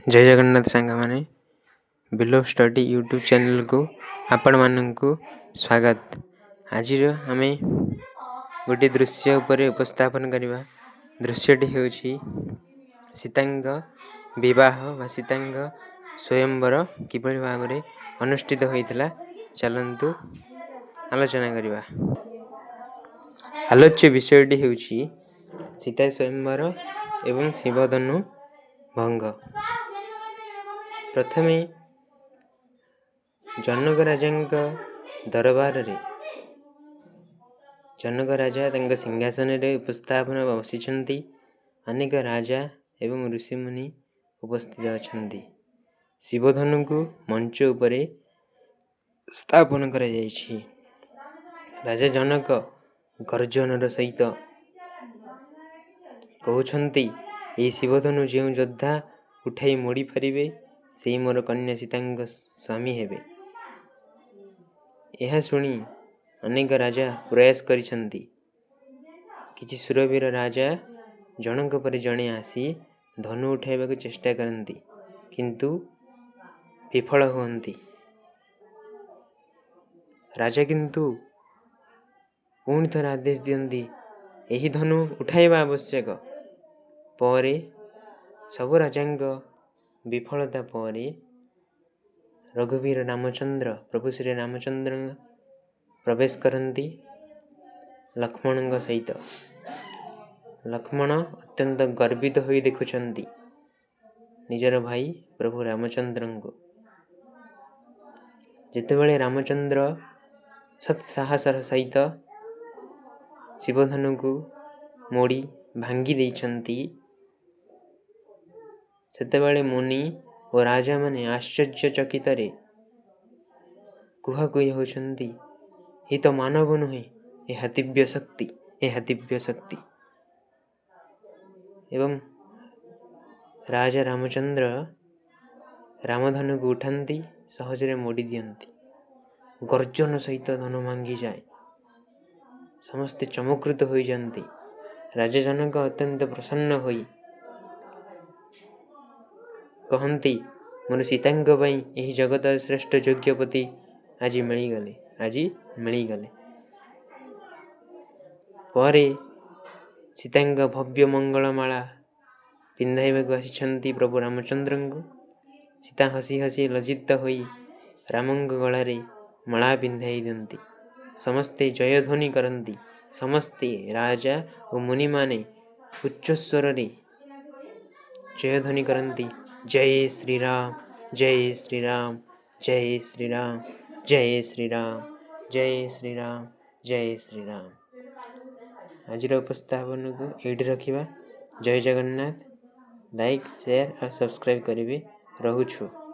जय जगन्नाथ सांगमाने below study YouTube channel को आपण माननकु स्वागत। आज आमे गोटे दृश्य उपरे उपस्थापन करवा। दृश्यटी हेउछि सीतांग विवाह वा सीतांग स्वयंवर किभली भाबरे अनुष्ठित होइतला चलंतु आलोचना करवा। आलोच्य विषयटी हेउछि सीता स्वयंवर एवं शिवधनु भंग। प्रथमे जनक राजा दरबार रे जनक राजा सिंहासन रे उपस्थापन बसिछंती। अनेक राजा एवं ऋषि मुनि उपस्थित अछंती। शिवधनु को मंच उपरे स्थापन करा जायछि। राजा जनक गर्जनर सहित कहउछंती ए शिवधनु जे योद्धा उठाई मोड़ी परिबे से मोर कन्या सीतांग स्वामी हेबे। यह सुनी अनेक राजा प्रयास करिछंती। किछि सुरवीर राजा जनक पर जणे आसी धनु उठाइबा को चेष्टा करंती किंतु विफल होंती। राजा किंतु पुणी थर आदेश दियंती एही धनु उठाइबा आवश्यक। परे सब राजांग विफलता परे रघुवीर रामचंद्र प्रभु श्री रामचंद्र प्रवेश करंती लक्ष्मण सहित। लक्ष्मण अत्यंत गर्वित होई देखुछंती निजर भाई प्रभु रामचंद्र को। जेतेबेले रामचंद्र सत्साहसर सहित शिवधनु को मोड़ी भांगी देइछंती सेतेबेले मुनि और राजा माने आश्चर्यचकित रे कुहा कुही होछंती ही तो मानव नुहे यह दिव्य शक्ति दिव्य शक्ति। एवं राजा रामचंद्र रामधनु को उठांती सहजरे मोड़ी दियंती। गर्जन सहित धनु भांगी जाए। समस्ते चमकृत हो जाती। राजा जनक अत्यंत प्रसन्न होई कहंती मोर सीतांग पई एही जगत श्रेष्ठ योग्यपति आज मिलीगले। परे सीतांग भव्य मंगलमाला पिंधाइबाकु आसिछंती प्रभु रामचंद्र को। सीता हसी हसी लज्जित होई रामंग गलारे माला पिंधाई दियंती। समस्ते जयध्वनि करंती। समस्ते राजा और मुनि माने उच्च स्वर रे जयध्वनि करंती जय श्री राम जय श्री राम जय श्री राम जय श्री राम जय श्री राम जय श्री राम। आज उपस्थापन को एठी रखिबा। जय जगन्नाथ। लाइक शेयर और सब्सक्राइब करिवे। रहुछु।